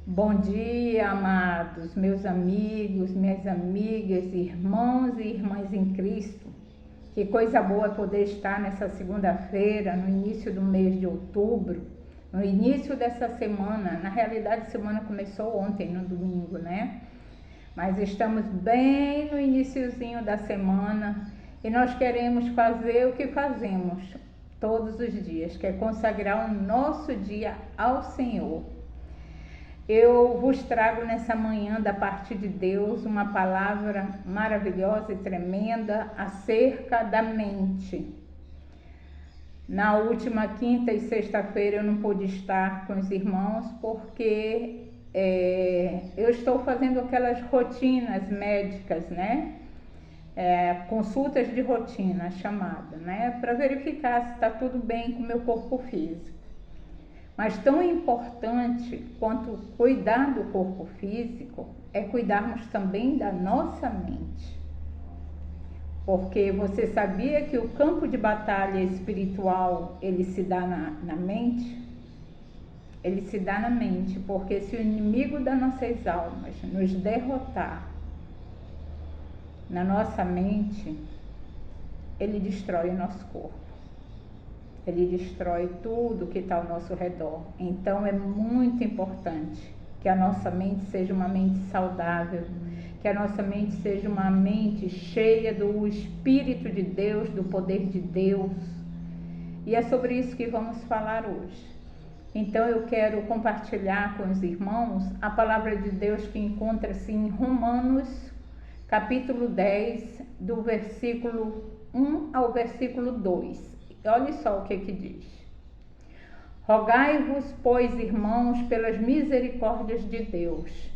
Bom dia, amados, meus amigos, minhas amigas, irmãos e irmãs em Cristo. Que coisa boa poder estar nessa segunda-feira, no início do mês de outubro, no início dessa semana. Na realidade, a semana começou ontem, no domingo, né? Mas estamos bem no iniciozinho da semana e nós queremos fazer o que fazemos todos os dias, que é consagrar o nosso dia ao Senhor. Eu vos trago nessa manhã da parte de Deus uma palavra maravilhosa e tremenda acerca da mente. Na última quinta e sexta-feira eu não pude estar com os irmãos porque eu estou fazendo aquelas rotinas médicas, né? Consultas de rotina chamada, né? Para verificar se está tudo bem com o meu corpo físico. Mas tão importante quanto cuidar do corpo físico é cuidarmos também da nossa mente. Porque você sabia que o campo de batalha espiritual, ele se dá na mente? Ele se dá na mente, porque se o inimigo das nossas almas nos derrotar na nossa mente, ele destrói o nosso corpo. Ele destrói tudo que está ao nosso redor. Então é muito importante que a nossa mente seja uma mente saudável, que a nossa mente seja uma mente cheia do Espírito de Deus, do poder de Deus. E é sobre isso que vamos falar hoje. Então eu quero compartilhar com os irmãos a palavra de Deus que encontra-se em Romanos, capítulo 10, do versículo 1 ao versículo 2. Olha só o que diz. Rogai-vos, pois, irmãos, pelas misericórdias de Deus,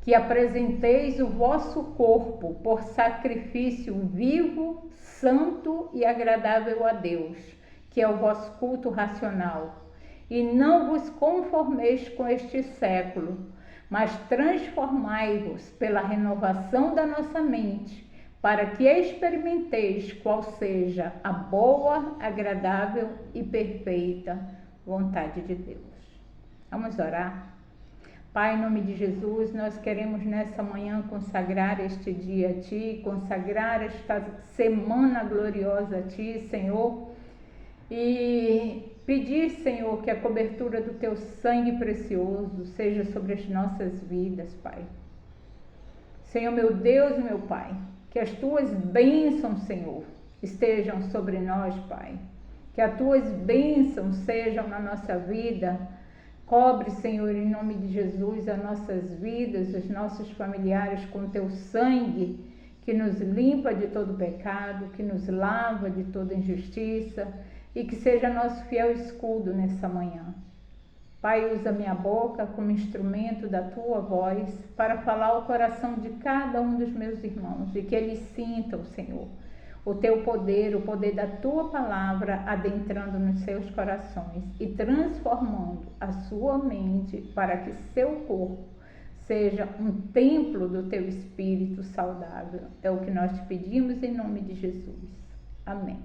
que apresenteis o vosso corpo por sacrifício vivo, santo e agradável a Deus, que é o vosso culto racional. E não vos conformeis com este século, mas transformai-vos pela renovação da nossa mente, para que experimenteis qual seja a boa, agradável e perfeita vontade de Deus. Vamos orar? Pai, em nome de Jesus, nós queremos nessa manhã consagrar este dia a Ti, consagrar esta semana gloriosa a Ti, Senhor, e pedir, Senhor, que a cobertura do Teu sangue precioso seja sobre as nossas vidas, Pai. Senhor, meu Deus e meu Pai, que as Tuas bênçãos, Senhor, estejam sobre nós, Pai. Que as Tuas bênçãos sejam na nossa vida. Cobre, Senhor, em nome de Jesus, as nossas vidas, os nossos familiares com Teu sangue, que nos limpa de todo pecado, que nos lava de toda injustiça e que seja nosso fiel escudo nessa manhã. Pai, usa minha boca como instrumento da Tua voz para falar ao coração de cada um dos meus irmãos e que eles sintam, Senhor, o Teu poder, o poder da Tua palavra adentrando nos seus corações e transformando a sua mente para que seu corpo seja um templo do Teu Espírito saudável. É o que nós te pedimos em nome de Jesus. Amém.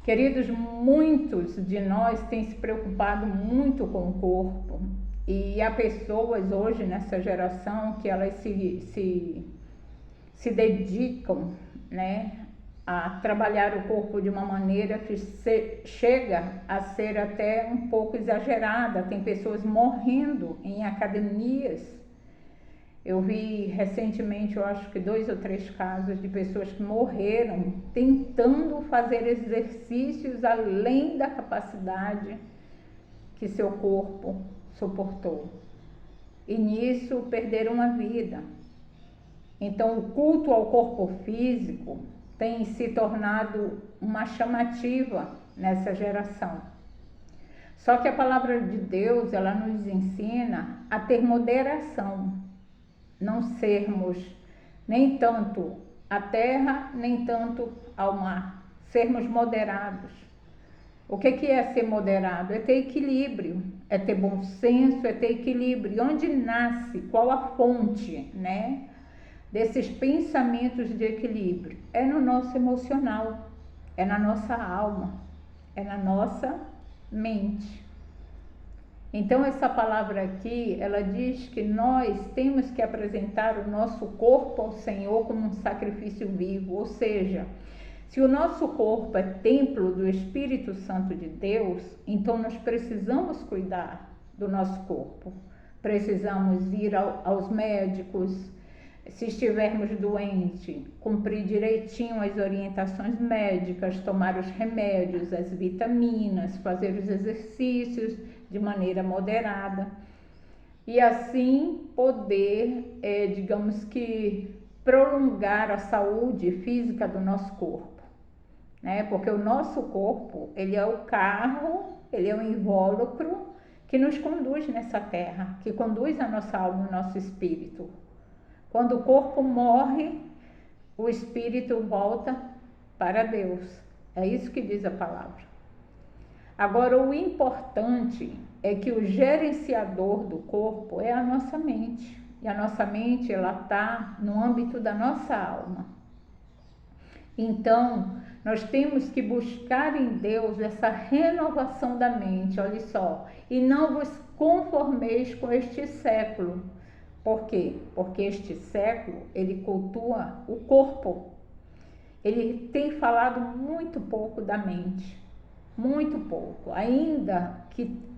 Queridos, muitos de nós têm se preocupado muito com o corpo e há pessoas hoje nessa geração que elas se dedicam, né, a trabalhar o corpo de uma maneira que chega a ser até um pouco exagerada. Tem pessoas morrendo em academias. Eu vi recentemente, eu acho que 2 ou 3 casos de pessoas que morreram tentando fazer exercícios além da capacidade que seu corpo suportou. E nisso perderam a vida. Então o culto ao corpo físico tem se tornado uma chamativa nessa geração. Só que a palavra de Deus, ela nos ensina a ter moderação. Não sermos nem tanto à terra, nem tanto ao mar. Sermos moderados. O que é ser moderado? É ter equilíbrio, é ter bom senso, é ter equilíbrio. Onde nasce? Qual a fonte, né, desses pensamentos de equilíbrio? É no nosso emocional, é na nossa alma, é na nossa mente. Então essa palavra aqui, ela diz que nós temos que apresentar o nosso corpo ao Senhor como um sacrifício vivo, ou seja, se o nosso corpo é templo do Espírito Santo de Deus, então nós precisamos cuidar do nosso corpo. Precisamos ir aos médicos, se estivermos doentes, cumprir direitinho as orientações médicas, tomar os remédios, as vitaminas, fazer os exercícios de maneira moderada e assim poder, digamos que, prolongar a saúde física do nosso corpo, né? Porque o nosso corpo, ele é o carro, ele é o invólucro que nos conduz nessa terra, que conduz a nossa alma, o nosso espírito. Quando o corpo morre, o espírito volta para Deus. É isso que diz a palavra. Agora, o importante é que o gerenciador do corpo é a nossa mente. E a nossa mente, ela está no âmbito da nossa alma. Então, nós temos que buscar em Deus essa renovação da mente, olha só. E não vos conformeis com este século. Por quê? Porque este século, ele cultua o corpo. Ele tem falado muito pouco da mente, muito pouco. Ainda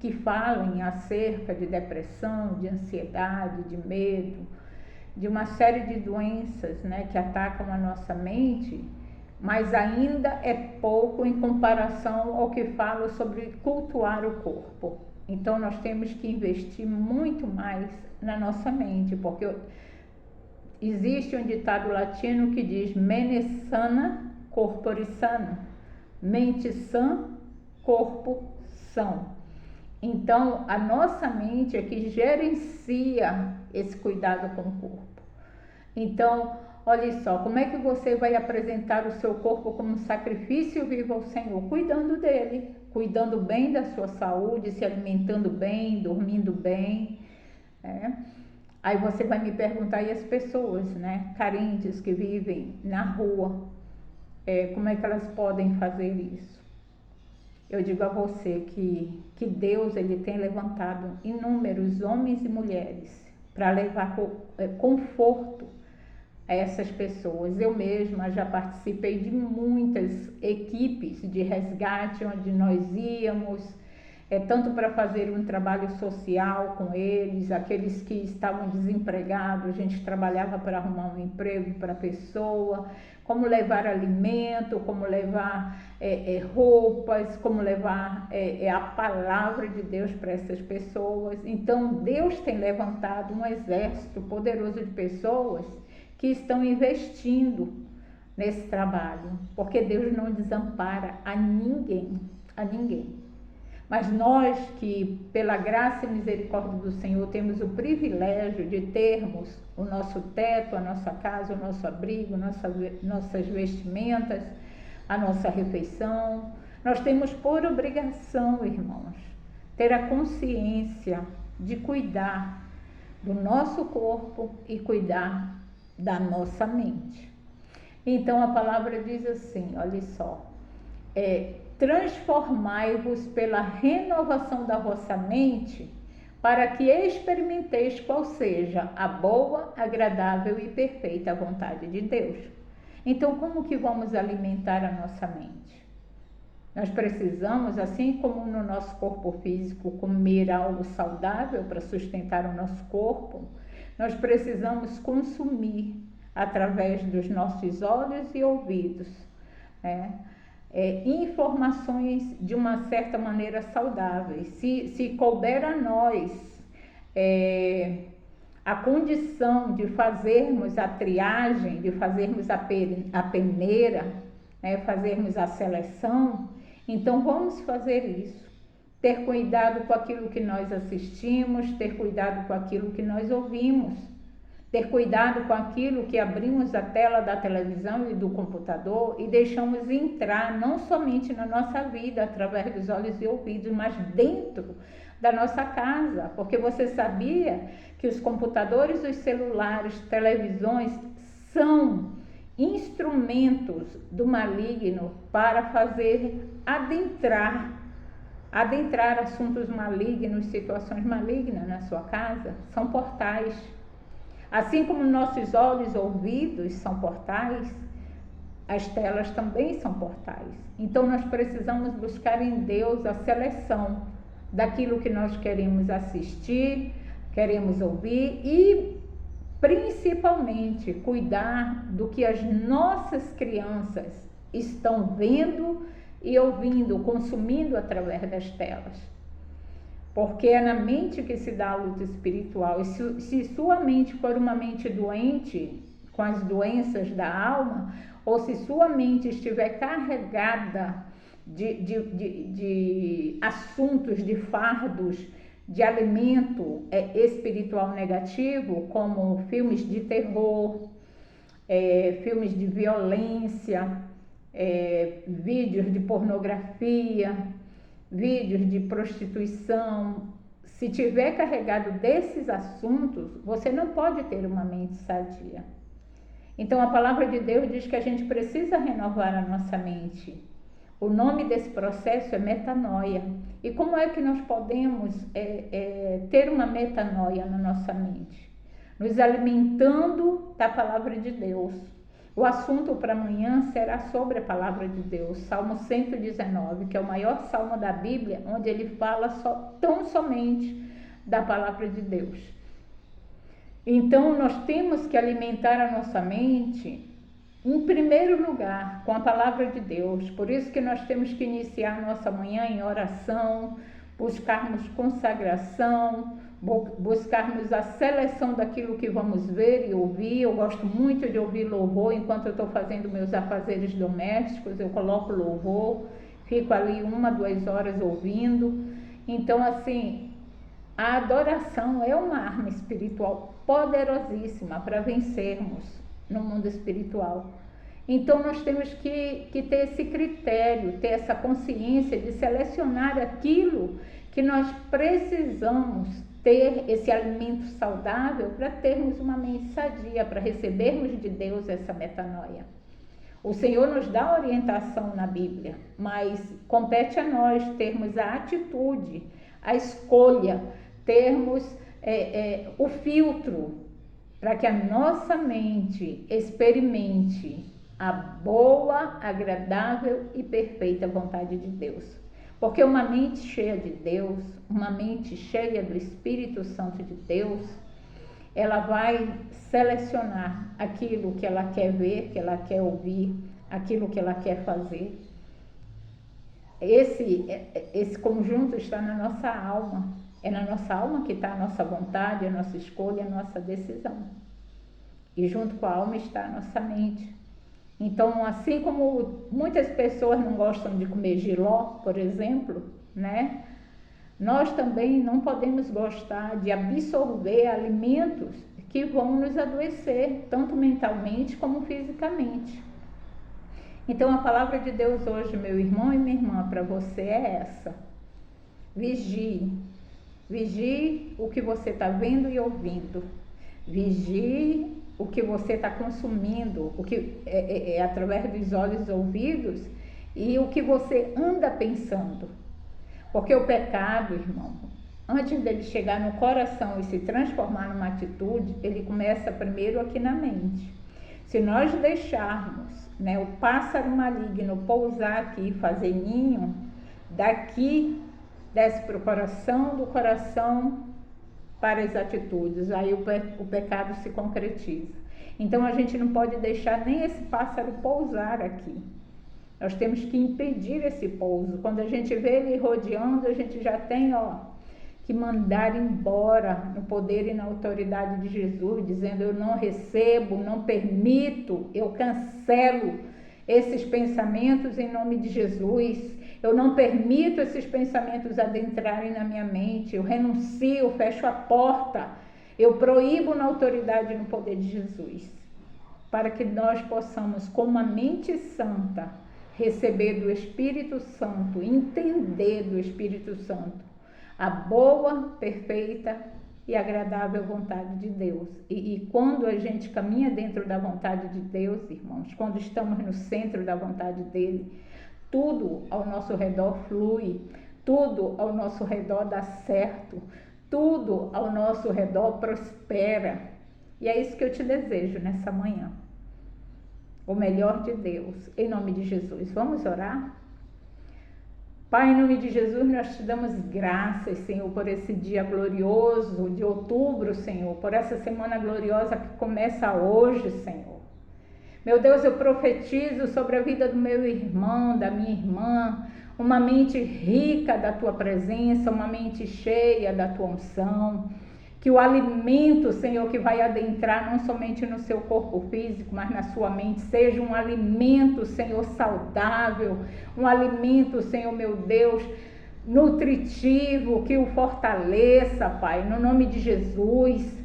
que falem acerca de depressão, de ansiedade, de medo, de uma série de doenças, né, que atacam a nossa mente, mas ainda é pouco em comparação ao que falo sobre cultuar o corpo. Então nós temos que investir muito mais na nossa mente, porque existe um ditado latino que diz mene sana, corpore sano, mente sã, corpo são. Então a nossa mente é que gerencia esse cuidado com o corpo. Então, olha só, como é que você vai apresentar o seu corpo como um sacrifício vivo ao Senhor? Cuidando dele, cuidando bem da sua saúde, se alimentando bem, dormindo bem. Aí você vai me perguntar, e as pessoas, né, carentes que vivem na rua, como é que elas podem fazer isso? Eu digo a você que Deus, ele tem levantado inúmeros homens e mulheres para levar conforto a essas pessoas. Eu mesma já participei de muitas equipes de resgate onde nós íamos, tanto para fazer um trabalho social com eles, aqueles que estavam desempregados, a gente trabalhava para arrumar um emprego para a pessoa, como levar alimento, como levar roupas, como levar a palavra de Deus para essas pessoas. Então Deus tem levantado um exército poderoso de pessoas que estão investindo nesse trabalho, porque Deus não desampara a ninguém, a ninguém. Mas nós que, pela graça e misericórdia do Senhor, temos o privilégio de termos o nosso teto, a nossa casa, o nosso abrigo, nossas vestimentas, a nossa refeição, nós temos por obrigação, irmãos, ter a consciência de cuidar do nosso corpo e cuidar da nossa mente. Então a palavra diz assim, olha só, transformai-vos pela renovação da vossa mente, para que experimenteis qual seja a boa, agradável e perfeita vontade de Deus. Então, como que vamos alimentar a nossa mente? Nós precisamos, assim como no nosso corpo físico, comer algo saudável para sustentar o nosso corpo, nós precisamos consumir através dos nossos olhos e ouvidos, informações de uma certa maneira saudáveis. Se couber a nós a condição de fazermos a triagem, de fazermos a peneira, fazermos a seleção, então vamos fazer isso. Ter cuidado com aquilo que nós assistimos, ter cuidado com aquilo que nós ouvimos, ter cuidado com aquilo que abrimos a tela da televisão e do computador e deixamos entrar não somente na nossa vida através dos olhos e ouvidos, mas dentro da nossa casa, porque você sabia que os computadores, os celulares, televisões são instrumentos do maligno para fazer adentrar adentrar assuntos malignos, situações malignas na sua casa, são portais. Assim como nossos olhos e ouvidos são portais, as telas também são portais. Então nós precisamos buscar em Deus a seleção daquilo que nós queremos assistir, queremos ouvir e principalmente cuidar do que as nossas crianças estão vendo e ouvindo, consumindo através das telas. Porque é na mente que se dá a luta espiritual. E se sua mente for uma mente doente, com as doenças da alma, ou se sua mente estiver carregada de assuntos, de fardos, de alimento espiritual negativo, como filmes de terror, filmes de violência, vídeos de pornografia, vídeos de prostituição, se tiver carregado desses assuntos, você não pode ter uma mente sadia. Então a palavra de Deus diz que a gente precisa renovar a nossa mente. O nome desse processo é metanoia. E como é que nós podemos ter uma metanoia na nossa mente? Nos alimentando da palavra de Deus. O assunto para amanhã será sobre a palavra de Deus, Salmo 119, que é o maior salmo da Bíblia, onde ele fala tão somente da palavra de Deus. Então, nós temos que alimentar a nossa mente, em primeiro lugar, com a palavra de Deus. Por isso que nós temos que iniciar nossa manhã em oração, buscarmos consagração, buscarmos a seleção daquilo que vamos ver e ouvir. Eu gosto muito de ouvir louvor enquanto eu estou fazendo meus afazeres domésticos, eu coloco louvor, fico ali 1, 2 horas ouvindo. Então, assim, a adoração é uma arma espiritual poderosíssima para vencermos no mundo espiritual. Então nós temos que ter esse critério, ter essa consciência de selecionar aquilo que nós precisamos ter, esse alimento saudável, para termos uma mente sadia, para recebermos de Deus essa metanoia. O Senhor nos dá orientação na Bíblia, mas compete a nós termos a atitude, a escolha, termos o filtro, para que a nossa mente experimente a boa, agradável e perfeita vontade de Deus. Porque uma mente cheia de Deus, uma mente cheia do Espírito Santo de Deus, ela vai selecionar aquilo que ela quer ver, que ela quer ouvir, aquilo que ela quer fazer. Esse conjunto está na nossa alma. É na nossa alma que está a nossa vontade, a nossa escolha, a nossa decisão. E junto com a alma está a nossa mente. Então, assim como muitas pessoas não gostam de comer jiló, por exemplo, né? Nós também não podemos gostar de absorver alimentos que vão nos adoecer, tanto mentalmente como fisicamente. Então, a palavra de Deus hoje, meu irmão e minha irmã, para você é essa. Vigie. Vigie o que você está vendo e ouvindo. Vigie o que você está consumindo, o que é através dos olhos e ouvidos, e o que você anda pensando. Porque o pecado, irmão, antes dele chegar no coração e se transformar numa atitude, ele começa primeiro aqui na mente. Se nós deixarmos, né, o pássaro maligno pousar aqui e fazer ninho, daqui desce para o coração, do coração para as atitudes, aí o pecado se concretiza. Então a gente não pode deixar nem esse pássaro pousar aqui. Nós temos que impedir esse pouso. Quando a gente vê ele rodeando, a gente já tem que mandar embora no poder e na autoridade de Jesus, dizendo: eu não recebo, não permito, eu cancelo esses pensamentos em nome de Jesus. Eu não permito esses pensamentos adentrarem na minha mente. Eu renuncio, fecho a porta. Eu proíbo na autoridade e no poder de Jesus. Para que nós possamos, com uma mente santa, receber do Espírito Santo, entender do Espírito Santo a boa, perfeita e agradável vontade de Deus. E quando a gente caminha dentro da vontade de Deus, irmãos, quando estamos no centro da vontade dele, tudo ao nosso redor flui, tudo ao nosso redor dá certo, tudo ao nosso redor prospera. E é isso que eu te desejo nessa manhã. O melhor de Deus, em nome de Jesus. Vamos orar? Pai, em nome de Jesus, nós te damos graças, Senhor, por esse dia glorioso de outubro, Senhor, por essa semana gloriosa que começa hoje, Senhor. Meu Deus, eu profetizo sobre a vida do meu irmão, da minha irmã, uma mente rica da tua presença, uma mente cheia da tua unção. Que o alimento, Senhor, que vai adentrar não somente no seu corpo físico, mas na sua mente, seja um alimento, Senhor, saudável, um alimento, Senhor, meu Deus, nutritivo, que o fortaleça, Pai, no nome de Jesus.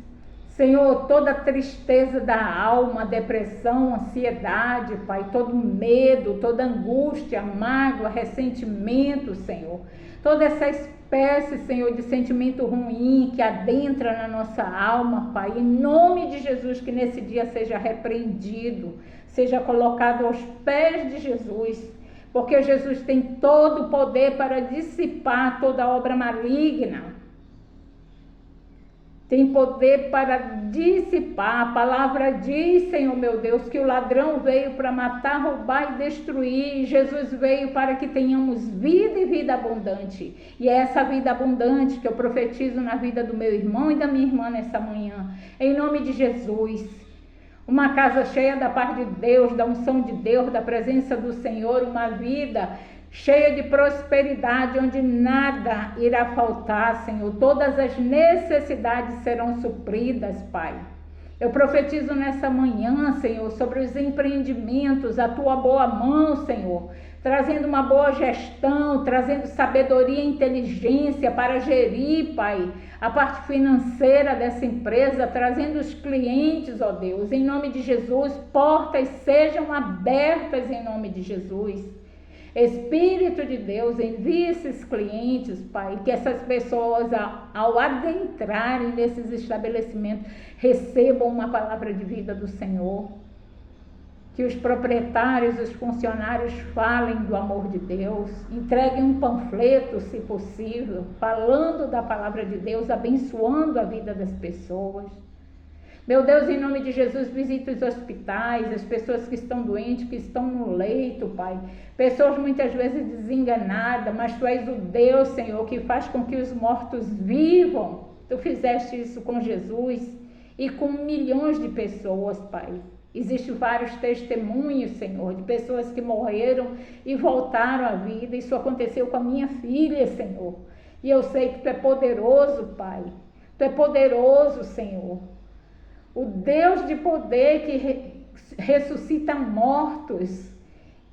Senhor, toda tristeza da alma, depressão, ansiedade, Pai, todo medo, toda angústia, mágoa, ressentimento, Senhor, toda essa espécie, Senhor, de sentimento ruim que adentra na nossa alma, Pai, em nome de Jesus, que nesse dia seja repreendido, seja colocado aos pés de Jesus, porque Jesus tem todo o poder para dissipar toda obra maligna. Tem poder para dissipar. A palavra diz, Senhor meu Deus, que o ladrão veio para matar, roubar e destruir. Jesus veio para que tenhamos vida e vida abundante. E é essa vida abundante que eu profetizo na vida do meu irmão e da minha irmã nessa manhã. Em nome de Jesus. Uma casa cheia da paz de Deus, da unção de Deus, da presença do Senhor. Uma vida cheia de prosperidade, onde nada irá faltar, Senhor. Todas as necessidades serão supridas, Pai. Eu profetizo nessa manhã, Senhor, sobre os empreendimentos, a tua boa mão, Senhor, trazendo uma boa gestão, trazendo sabedoria e inteligência para gerir, Pai, a parte financeira dessa empresa, trazendo os clientes, ó Deus, em nome de Jesus. Portas sejam abertas em nome de Jesus. Espírito de Deus, envie esses clientes, Pai, que essas pessoas, ao adentrarem nesses estabelecimentos, recebam uma palavra de vida do Senhor. Que os proprietários, os funcionários falem do amor de Deus, entreguem um panfleto, se possível, falando da palavra de Deus, abençoando a vida das pessoas. Meu Deus, em nome de Jesus, visita os hospitais, as pessoas que estão doentes, que estão no leito, Pai. Pessoas muitas vezes desenganadas, mas Tu és o Deus, Senhor, que faz com que os mortos vivam. Tu fizeste isso com Jesus e com milhões de pessoas, Pai. Existem vários testemunhos, Senhor, de pessoas que morreram e voltaram à vida. Isso aconteceu com a minha filha, Senhor. E eu sei que Tu é poderoso, Pai. Tu é poderoso, Senhor. O Deus de poder que ressuscita mortos,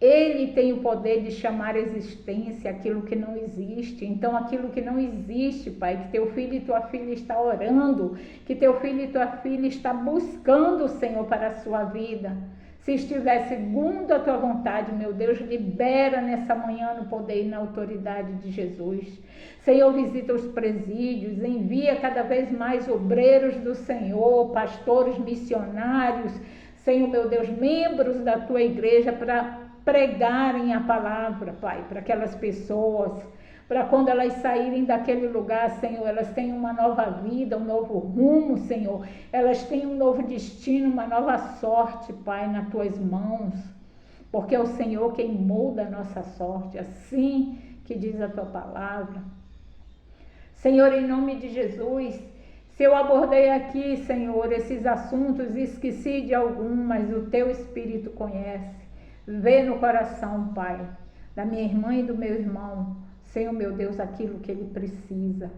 Ele tem o poder de chamar à existência aquilo que não existe. Então, aquilo que não existe, Pai, que Teu filho e Tua filha está orando, que Teu filho e Tua filha está buscando o Senhor para a sua vida. Se estiver segundo a Tua vontade, meu Deus, libera nessa manhã no poder e na autoridade de Jesus. Senhor, visita os presídios, envia cada vez mais obreiros do Senhor, pastores, missionários, Senhor, meu Deus, membros da Tua igreja para pregarem a palavra, Pai, para aquelas pessoas, para quando elas saírem daquele lugar, Senhor, elas tenham uma nova vida, um novo rumo, Senhor, elas tenham um novo destino, uma nova sorte, Pai, nas Tuas mãos, porque é o Senhor quem muda a nossa sorte, assim que diz a Tua palavra. Senhor, em nome de Jesus, se eu abordei aqui, Senhor, esses assuntos e esqueci de algum, mas o Teu Espírito conhece, vê no coração, Pai, da minha irmã e do meu irmão, Senhor, meu Deus, aquilo que ele precisa.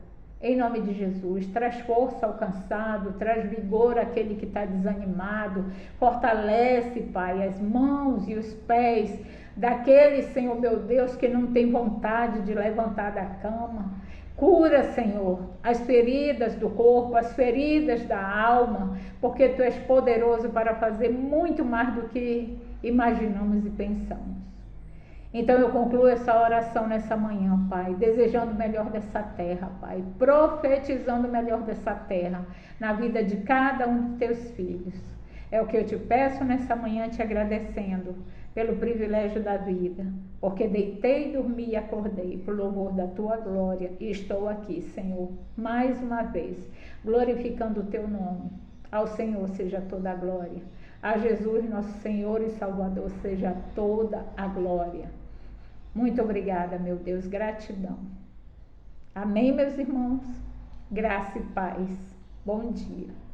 Em nome de Jesus, traz força ao cansado, traz vigor àquele que está desanimado, fortalece, Pai, as mãos e os pés daquele, Senhor, meu Deus, que não tem vontade de levantar da cama. Cura, Senhor, as feridas do corpo, as feridas da alma, porque Tu és poderoso para fazer muito mais do que imaginamos e pensamos. Então eu concluo essa oração nessa manhã, Pai, desejando o melhor dessa terra, Pai, profetizando o melhor dessa terra na vida de cada um de Teus filhos. É o que eu te peço nessa manhã, te agradecendo pelo privilégio da vida, porque deitei, dormi e acordei, por louvor da tua glória, e estou aqui, Senhor, mais uma vez, glorificando o teu nome. Ao Senhor seja toda a glória, a Jesus, nosso Senhor e Salvador, seja toda a glória. Muito obrigada, meu Deus, gratidão. Amém, meus irmãos? Graça e paz. Bom dia.